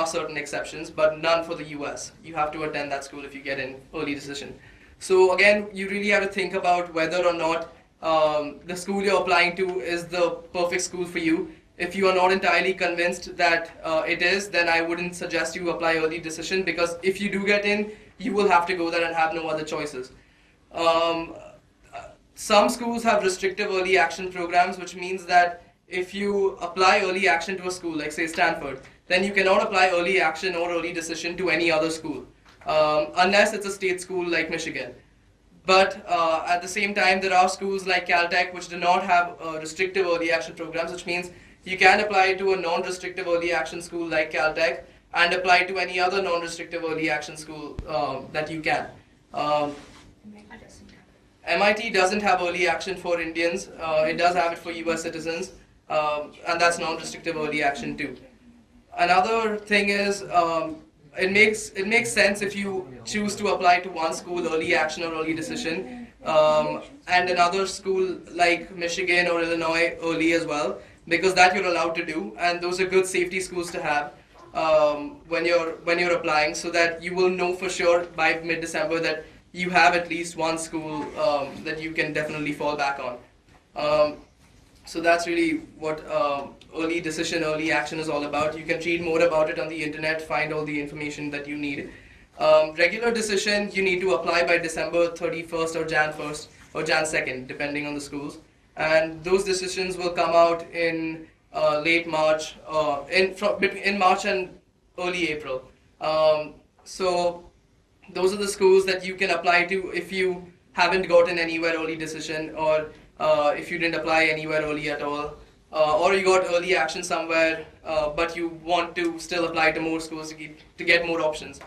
are certain exceptions, but none for the US. You have to attend that school if you get in early decision. So again, you really have to think about whether or not the school you're applying to is the perfect school for you. If you are not entirely convinced that it is, then I wouldn't suggest you apply early decision, because if you do get in, you will have to go there and have no other choices. Some schools have restrictive early action programs, which means that if you apply early action to a school, like say Stanford, then you cannot apply early action or early decision to any other school, unless it's a state school like Michigan. But at the same time, there are schools like Caltech which do not have restrictive early action programs, which means you can apply to a non-restrictive early action school like Caltech and apply to any other non-restrictive early action school that you can. MIT doesn't have early action for Indians. It does have it for US citizens, and that's non-restrictive early action too. Another thing is, it makes sense if you choose to apply to one school early action or early decision, and another school like Michigan or Illinois early as well, because that you're allowed to do, and those are good safety schools to have when you're applying, so that you will know for sure by mid-December that you have at least one school that you can definitely fall back on. So that's really what early decision, early action is all about. You can read more about it on the internet, find all the information that you need. Regular decision, you need to apply by December 31st or Jan 1st or Jan 2nd, depending on the schools. And those decisions will come out in late March, in March and early April. So those are the schools that you can apply to if you haven't gotten anywhere early decision, or if you didn't apply anywhere early at all, or you got early action somewhere, but you want to still apply to more schools to get more options.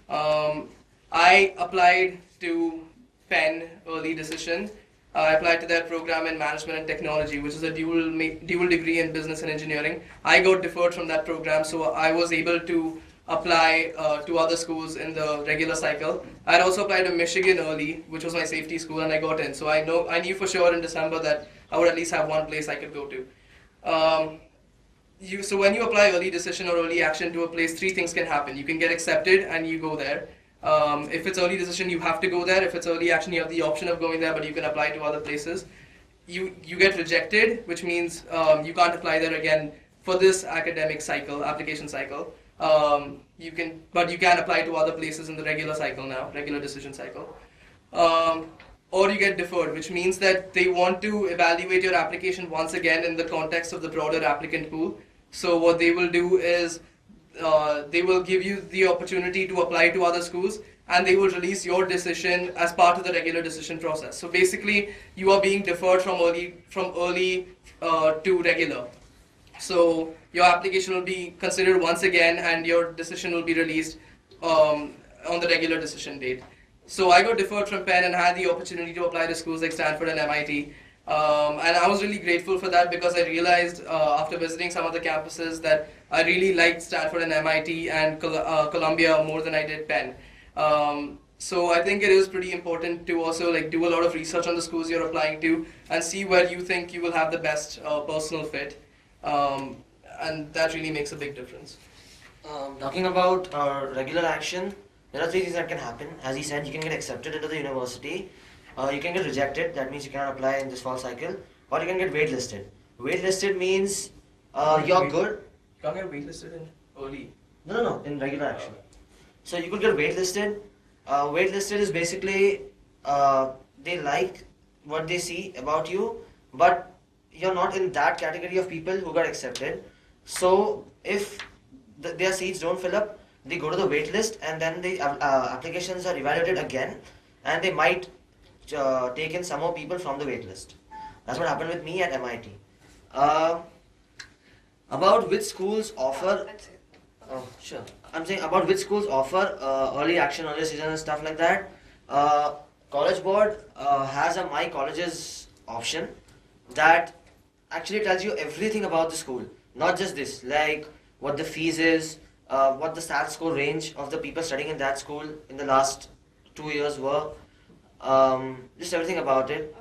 I applied to Penn early decision. I applied to their program in management and technology, which is a dual degree in business and engineering. I got deferred from that program, so I was able to apply to other schools in the regular cycle. I had also applied to Michigan early, which was my safety school, and I got in. So I knew for sure in December that I would at least have one place I could go to. So when you apply early decision or early action to a place, three things can happen. You can get accepted and you go there. If it's early decision, you have to go there. If it's early action, you have the option of going there, but you can apply to other places. You get rejected, which means you can't apply there again for this academic cycle, application cycle. But you can apply to other places in the regular cycle now, regular decision cycle. Or you get deferred, which means that they want to evaluate your application once again in the context of the broader applicant pool. So what they will do is they will give you the opportunity to apply to other schools, and they will release your decision as part of the regular decision process. So basically, you are being deferred from early to regular. So your application will be considered once again, and your decision will be released on the regular decision date. So I got deferred from Penn and had the opportunity to apply to schools like Stanford and MIT. And I was really grateful for that, because I realized after visiting some of the campuses that I really liked Stanford and MIT and Columbia more than I did Penn. So I think it is pretty important to also do a lot of research on the schools you're applying to and see where you think you will have the best personal fit. And that really makes a big difference. Talking about regular action, there are three things that can happen. As he said, you can get accepted into the university, you can get rejected, that means you cannot apply in this fall cycle, or you can get waitlisted. Waitlisted means you're good. You can't get waitlisted in early. No, in regular action. So you could get waitlisted. Waitlisted is basically they like what they see about you, but you're not in that category of people who got accepted. So if their seats don't fill up, they go to the wait list, and then the applications are evaluated again, and they might take in some more people from the wait list. That's what happened with me at MIT. About which schools offer... Oh, sure. I'm saying about which schools offer early action, early decision and stuff like that. College Board has a My Colleges option that actually tells you everything about the school. Not just this, like what the fees is, what the SAT score range of the people studying in that school in the last 2 years were, just everything about it.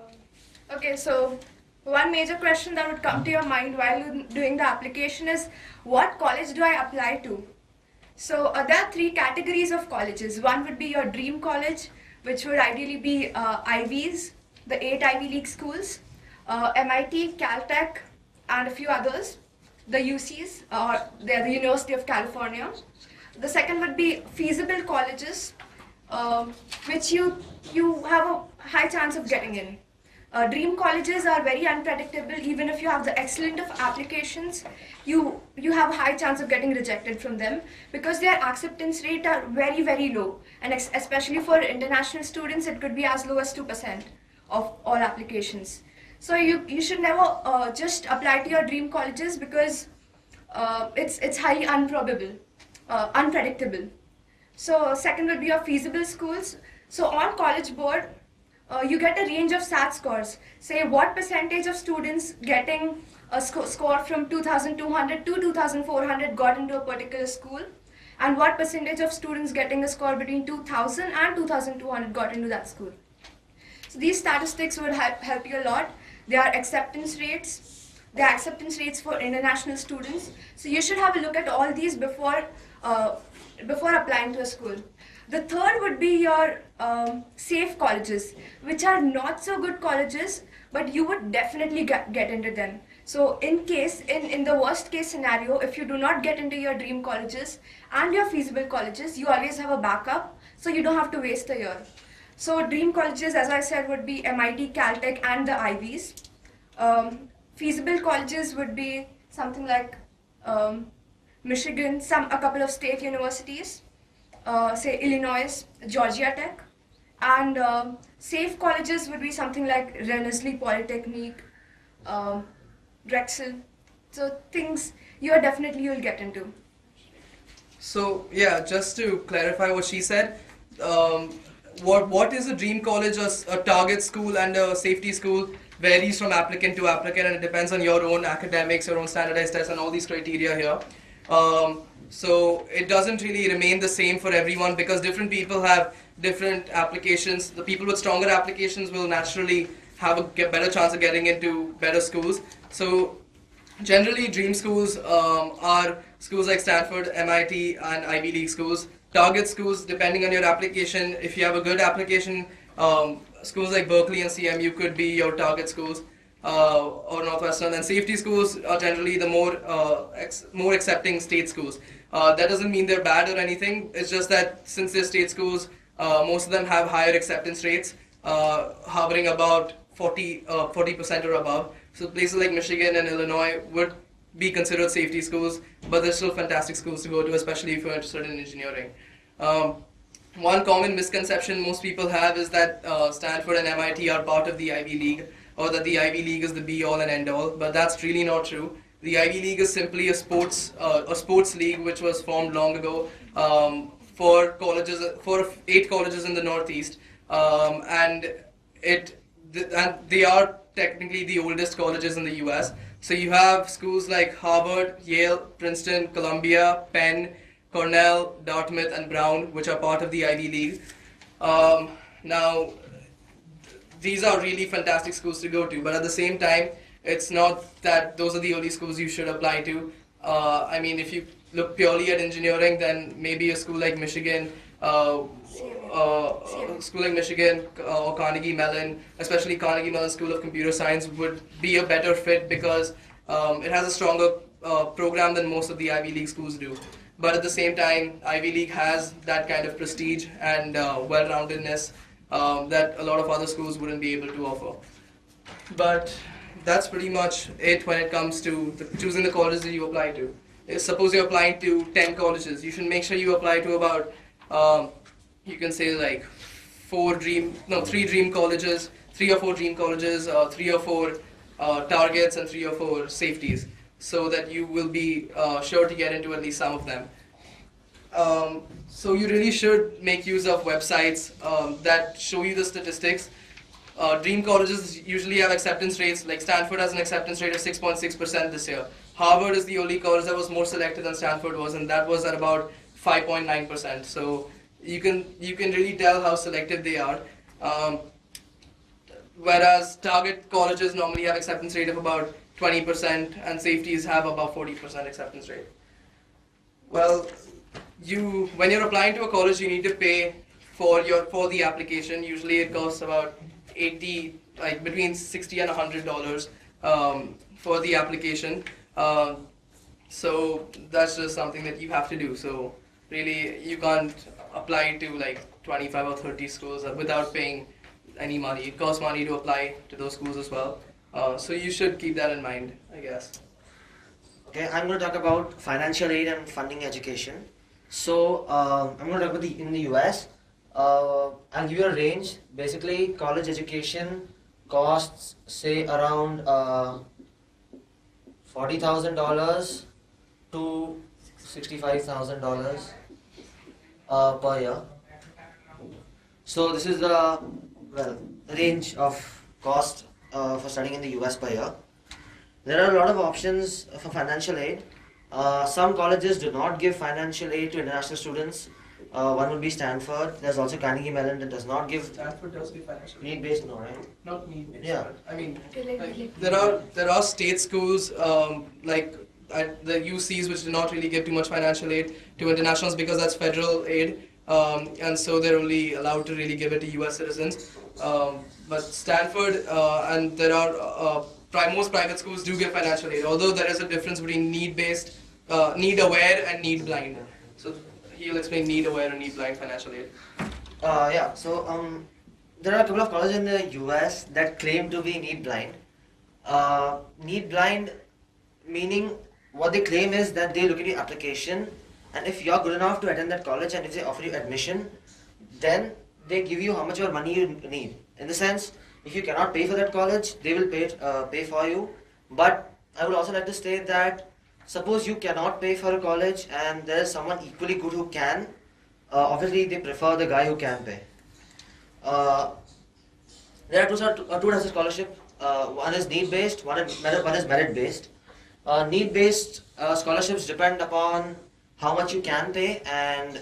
Okay, so one major question that would come to your mind while doing the application is, what college do I apply to? So there are three categories of colleges. One would be your dream college, which would ideally be IVs, the 8 Ivy League schools, MIT, Caltech, and a few others, the UCs, they're the University of California. The second would be feasible colleges, which you have a high chance of getting in. Dream colleges are very unpredictable. Even if you have the excellent of applications, you have a high chance of getting rejected from them because their acceptance rate are very, very low. And especially for international students, it could be as low as 2% of all applications. So you should never just apply to your dream colleges because it's highly unpredictable. So second would be your feasible schools. So on College Board, you get a range of SAT scores. Say what percentage of students getting a score from 2200 to 2400 got into a particular school, and what percentage of students getting a score between 2000 and 2200 got into that school. So these statistics would help you a lot. There are acceptance rates. There are acceptance rates for international students. So you should have a look at all these before applying to a school. The third would be your safe colleges, which are not so good colleges, but you would definitely get into them. So in the worst case scenario, if you do not get into your dream colleges and your feasible colleges, you always have a backup, so you don't have to waste a year. So dream colleges, as I said, would be MIT, Caltech, and the Ivies. Feasible colleges would be something like Michigan, a couple of state universities, say Illinois, Georgia Tech, and safe colleges would be something like Rensselaer Polytechnic, Drexel. So things you'll get into. So yeah, just to clarify what she said, what is a dream college, a target school, and a safety school varies from applicant to applicant, and it depends on your own academics, your own standardized tests, and all these criteria here. So it doesn't really remain the same for everyone because different people have different applications. The people with stronger applications will naturally have a better chance of getting into better schools. So generally, dream schools are schools like Stanford, MIT, and Ivy League schools. Target schools, depending on your application, if you have a good application, schools like Berkeley and CMU could be your target schools, or Northwestern. And safety schools are generally the more accepting state schools. That doesn't mean they're bad or anything. It's just that since they're state schools, most of them have higher acceptance rates, hovering about 40% or above. So places like Michigan and Illinois would be considered safety schools, but they're still fantastic schools to go to, especially if you're interested in engineering. One common misconception most people have is that Stanford and MIT are part of the Ivy League, or that the Ivy League is the be-all and end-all, but that's really not true. The Ivy League is simply a sports league which was formed long ago for 8 colleges in the Northeast, and they are technically the oldest colleges in the U.S. So you have schools like Harvard, Yale, Princeton, Columbia, Penn, Cornell, Dartmouth, and Brown, which are part of the Ivy League. Now, these are really fantastic schools to go to, but at the same time, it's not that those are the only schools you should apply to. I mean, if you look purely at engineering, then maybe a school like Michigan, or Carnegie Mellon, especially Carnegie Mellon School of Computer Science, would be a better fit because it has a stronger program than most of the Ivy League schools do. But at the same time, Ivy League has that kind of prestige and well-roundedness that a lot of other schools wouldn't be able to offer. But that's pretty much it when it comes to choosing the colleges that you apply to. Suppose you're applying to 10 colleges, you should make sure you apply to about, you can say like 3 dream colleges, 3 or 4 dream colleges, 3 or 4 targets, and 3 or 4 safeties, so that you will be sure to get into at least some of them. So you really should make use of websites that show you the statistics. Dream colleges usually have acceptance rates, like Stanford has an acceptance rate of 6.6% this year. Harvard is the only college that was more selected than Stanford was, and that was at about 5.9%. So you can really tell how selective they are. Whereas target colleges normally have acceptance rate of about 20%, and safeties have about 40% acceptance rate. Well, when you're applying to a college, you need to pay for the application. Usually, it costs about 80, like between $60 and $100 for the application. So that's just something that you have to do. So really, you can't apply to like 25 or 30 schools without paying any money. It costs money to apply to those schools as well. So you should keep that in mind, I guess. Okay, I'm going to talk about financial aid and funding education. So I'm going to talk about in the US. I'll give you a range. Basically, college education costs say around $40,000 to $65,000 per year. So this is the range of cost for studying in the US per year. There are a lot of options for financial aid. Some colleges do not give financial aid to international students. One would be Stanford. There's also Carnegie Mellon that does not give. Stanford does give financial aid. Need-based, no, right? Not need-based. Yeah. I mean, Like, there are state schools like the UCs which do not really give too much financial aid to internationals because that's federal aid, and so they're only allowed to really give it to U.S. citizens. But Stanford and there are most private schools do give financial aid, although there is a difference between need-based, need-aware, and need-blind. So he'll explain need-aware and need-blind financial aid. Yeah. So there are a couple of colleges in the US that claim to be need-blind. Need-blind meaning what they claim is that they look at your application, and if you're good enough to attend that college, and if they offer you admission, then they give you how much of money you need. In the sense, if you cannot pay for that college, they will pay for you. But I would also like to state that suppose you cannot pay for a college and there is someone equally good who can, obviously they prefer the guy who can pay. There are two types of scholarship. One is need-based, one is merit-based. Need-based scholarships depend upon how much you can pay and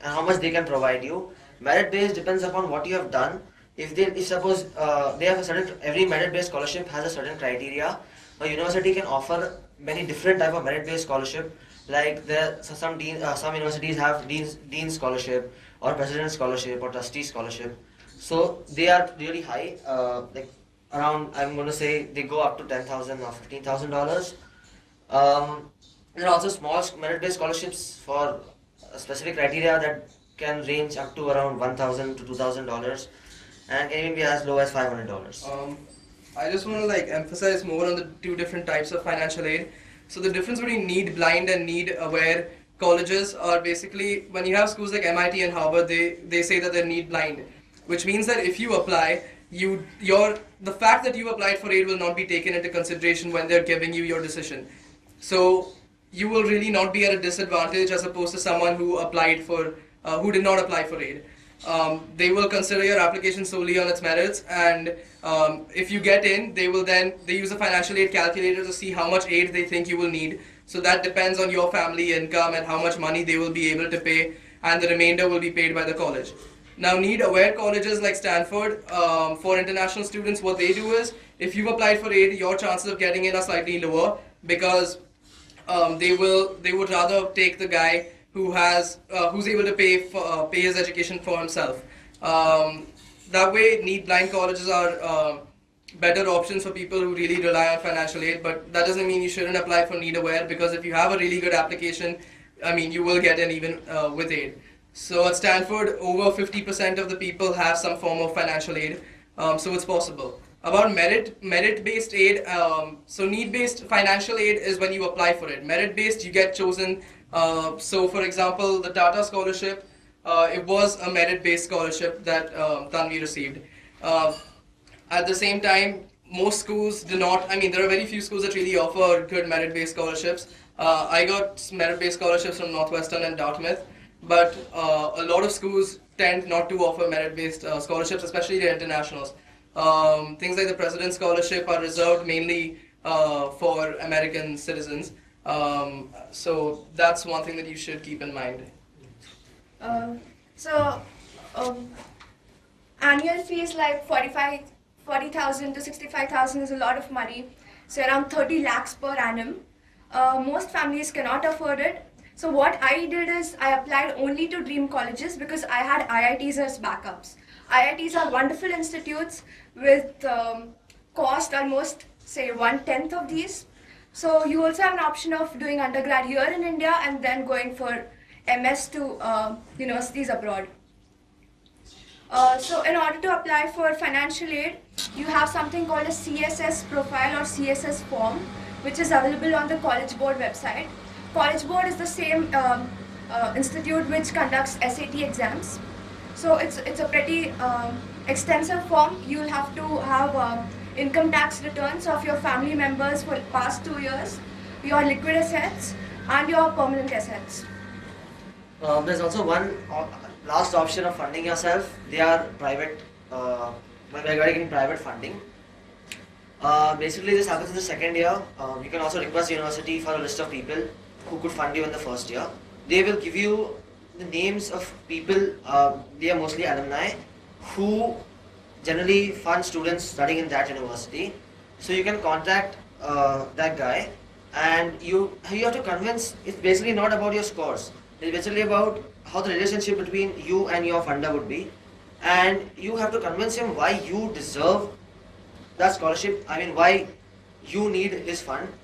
how much they can provide you. Merit-based depends upon what you have done. If suppose they have a certain, every merit-based scholarship has a certain criteria. A university can offer many different type of merit-based scholarship. Like some universities have dean scholarship or president scholarship or trustee scholarship. So they are really high. Like around, I'm going to say they go up to $10,000 or $15,000. There are also small merit-based scholarships for specific criteria that can range up to around $1,000 to $2,000, and can even be as low as $500. I just want to emphasize more on the two different types of financial aid. So the difference between need-blind and need-aware colleges are basically, when you have schools like MIT and Harvard, they say that they're need-blind, which means that if you apply, the fact that you applied for aid will not be taken into consideration when they're giving you your decision. So you will really not be at a disadvantage as opposed to someone who did not apply for aid. They will consider your application solely on its merits, and if you get in, they use a financial aid calculator to see how much aid they think you will need. So that depends on your family income and how much money they will be able to pay, and the remainder will be paid by the college. Now, need-aware colleges like Stanford, for international students, what they do is, if you've applied for aid, your chances of getting in are slightly lower because they would rather take the guy who's able to pay his education for himself. That way, need-blind colleges are better options for people who really rely on financial aid. But that doesn't mean you shouldn't apply for need-aware, because if you have a really good application, I mean, you will get in even with aid. So at Stanford, over 50% of the people have some form of financial aid, so it's possible. About merit-based aid, so need-based financial aid is when you apply for it. Merit-based, you get chosen. So for example, the Tata Scholarship, it was a merit-based scholarship that Tanvi received. At the same time, most schools do not, I mean, there are very few schools that really offer good merit-based scholarships. I got merit-based scholarships from Northwestern and Dartmouth, but a lot of schools tend not to offer merit-based scholarships, especially the internationals. Things like the President's Scholarship are reserved mainly for American citizens. So that's one thing that you should keep in mind. Annual fees like 40,000 to 65,000 is a lot of money. So around 30 lakhs per annum. Most families cannot afford it. So what I did is I applied only to dream colleges because I had IITs as backups. IITs are wonderful institutes with cost almost say 1/10 of these. So you also have an option of doing undergrad here in India and then going for MS to universities abroad. So in order to apply for financial aid, you have something called a CSS profile or CSS form, which is available on the College Board website. College Board is the same institute which conducts SAT exams. So it's a pretty extensive form. You'll have to have income tax returns of your family members for the past 2 years, your liquid assets, and your permanent assets. There's also one last option of funding yourself. They are private, we're getting private funding. Basically, this happens in the second year. You can also request the university for a list of people who could fund you in the first year. They will give you the names of people, they are mostly alumni, who generally fund students studying in that university. So you can contact that guy, and you have to convince. It's basically not about your scores. It's basically about how the relationship between you and your funder would be, and you have to convince him why you deserve that scholarship. I mean, why you need his fund,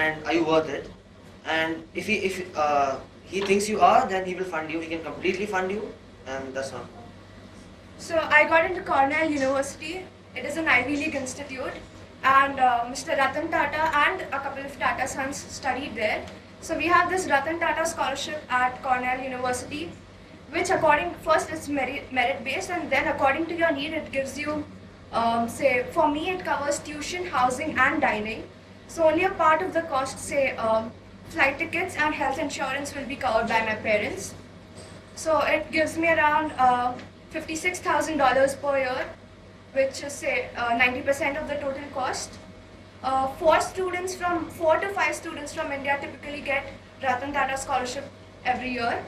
and are you worth it? And if he thinks you are, then he will fund you. He can completely fund you, and that's all. So I got into Cornell University. It is an Ivy League institute, and Mr. Ratan Tata and a couple of Tata sons studied there. So we have this Ratan Tata scholarship at Cornell University, which first it's merit based, and then according to your need it gives you, say for me it covers tuition, housing and dining. So only a part of the cost, say flight tickets and health insurance, will be covered by my parents. So it gives me around $56,000 per year, which is say 90% of the total cost. 4 to 5 students from India typically get Ratan Tata scholarship every year.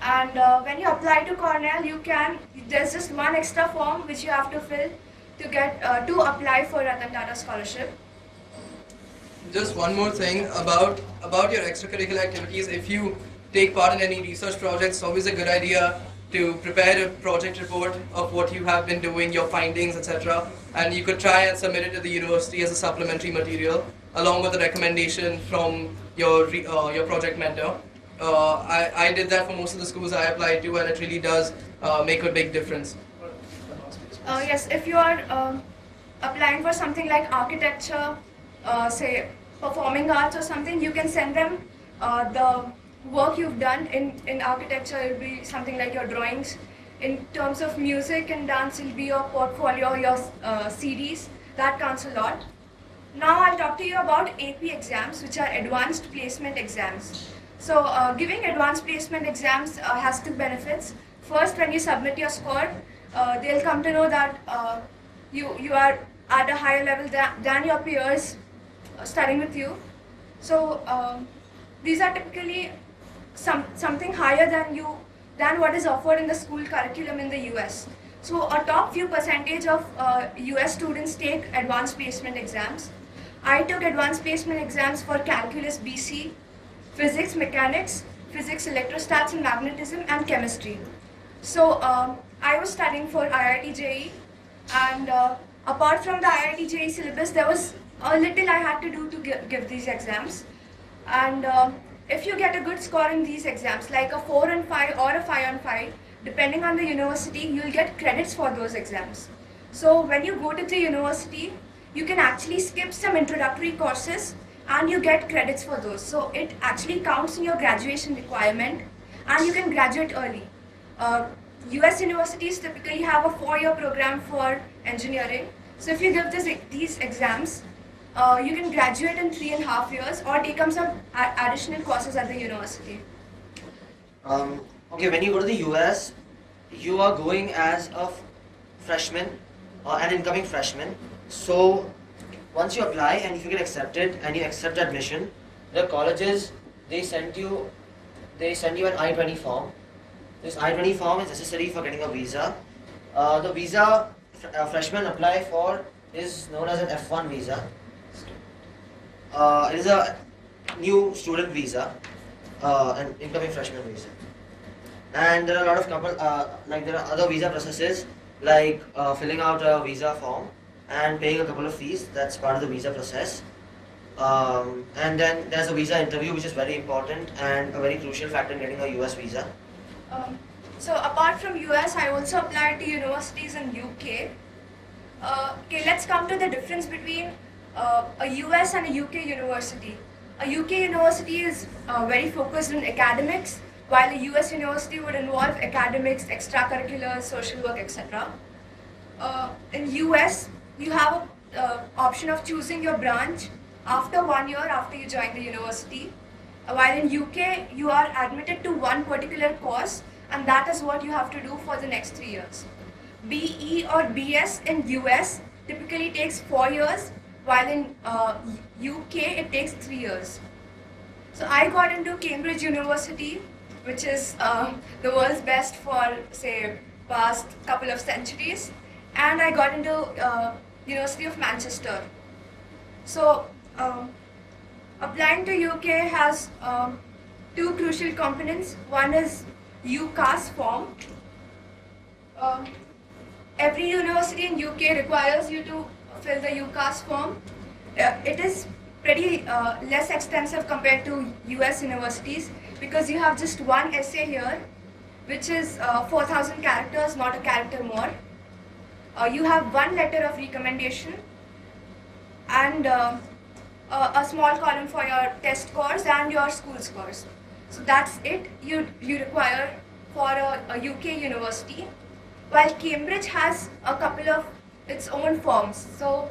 And when you apply to Cornell, there's just one extra form which you have to fill to apply for Ratan Tata scholarship. Just one more thing about your extracurricular activities. If you take part in any research projects, it's always a good idea to prepare a project report of what you have been doing, your findings, etc. And you could try and submit it to the university as a supplementary material, along with a recommendation from your project mentor. I did that for most of the schools I applied to, and it really does make a big difference. Yes, if you are applying for something like architecture, say performing arts or something, you can send them the work you've done in architecture. It will be something like your drawings. In terms of music and dance, it will be your portfolio, your CDs. That counts a lot. Now I'll talk to you about AP exams, which are advanced placement exams. So giving advanced placement exams has 2 benefits. First, when you submit your score, they'll come to know that you are at a higher level than your peers studying with you. So these are typically something higher than what is offered in the school curriculum in the US. So a top few percentage of US students take advanced placement exams. I took advanced placement exams for calculus BC, physics, mechanics, physics, electrostats and magnetism, and chemistry. So I was studying for IIT-JEE, and apart from the IIT-JEE syllabus, there was a little I had to do to give these exams. And if you get a good score in these exams, like a 4 on 5 or a 5 on 5, depending on the university, you'll get credits for those exams. So when you go to the university, you can actually skip some introductory courses and you get credits for those. So it actually counts in your graduation requirement, and you can graduate early. US universities typically have a 4-year program for engineering. So if you give these exams, you can graduate in 3.5 years or take up some additional courses at the university. Okay, when you go to the US, you are going as a freshman or an incoming freshman. So once you apply and if you get accepted and you accept admission, the colleges, they send you an I-20 form. This I-20 form is necessary for getting a visa. The visa freshmen apply for is known as an F1 visa. It is a new student visa. an incoming freshman visa. And there are a lot of there are other visa processes like filling out a visa form and paying a couple of fees. That's part of the visa process. And then there's a visa interview, which is very important and a very crucial factor in getting a US visa. So apart from US, I also applied to universities in UK. Okay, let's come to the difference between a US and a UK university. A UK university is very focused on academics, while a US university would involve academics, extracurriculars, social work, etc. In US, you have an option of choosing your branch after 1 year after you join the university. While in UK, you are admitted to one particular course, and that is what you have to do for the next 3 years. BE or BS in US typically takes 4 years, while in UK it takes 3 years. So I got into Cambridge University, which is the world's best for, say, past couple of centuries, and I got into University of Manchester. So applying to UK has two crucial components. One is UCAS form. Every university in UK requires you to fill the UCAS form. It is pretty less extensive compared to US universities because you have just one essay here, which is 4,000 characters, not a character more. You have one letter of recommendation and a small column for your test scores and your school scores. So that's it you require for a UK university. While Cambridge has a couple of its own forms. So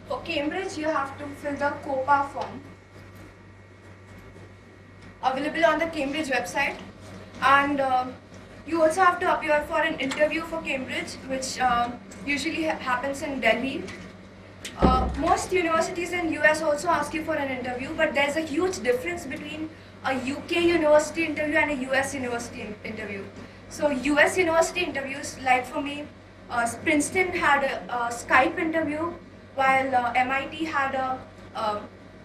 for Cambridge, you have to fill the COPA form, available on the Cambridge website, and you also have to appear for an interview for Cambridge, which usually happens in Delhi. Most universities in US also ask you for an interview, but there's a huge difference between a UK university interview and a US university interview. So US university interviews, like for me, Princeton had a Skype interview, while MIT had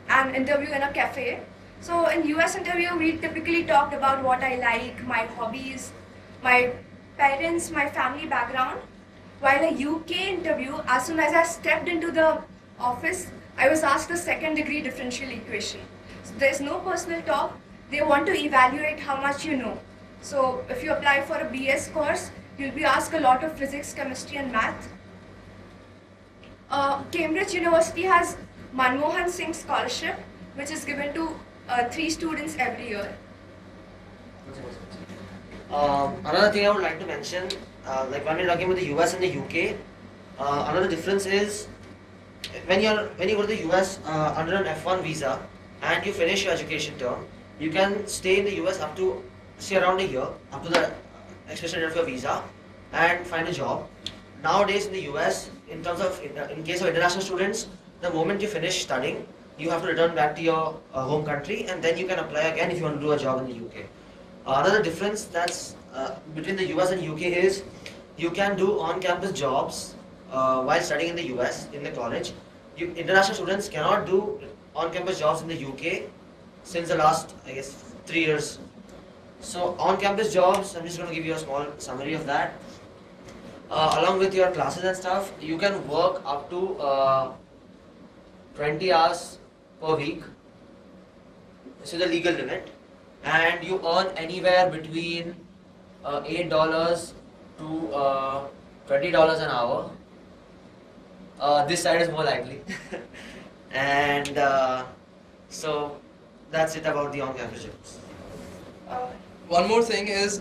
an interview in a cafe. So in US interview, we typically talked about what I like, my hobbies, my parents, my family background. While a UK interview, as soon as I stepped into the office, I was asked a second degree differential equation. So there's no personal talk. They want to evaluate how much you know. So if you apply for a BS course, you'll be asked a lot of physics, chemistry and math. Cambridge University has Manmohan Singh Scholarship, which is given to 3 students every year. Another thing I would like to mention, like when we're talking about the US and the UK, another difference is when you go to the US under an F1 visa and you finish your education term, you can stay in the US up to say around a year, up to the expiration date of your visa, and find a job. Nowadays in the US, in case of international students, the moment you finish studying, you have to return back to your home country, and then you can apply again if you want to do a job in the UK. Another difference that's between the US and UK is you can do on-campus jobs while studying in the US in the college. International students cannot do on-campus jobs in the UK since the last, I guess, 3 years. So on-campus jobs, I'm just going to give you a small summary of that. Along with your classes and stuff, you can work up to 20 hours per week. This is the legal limit. And you earn anywhere between $8 to $20 an hour. This side is more likely. And so that's it about the on-campus jobs. One more thing is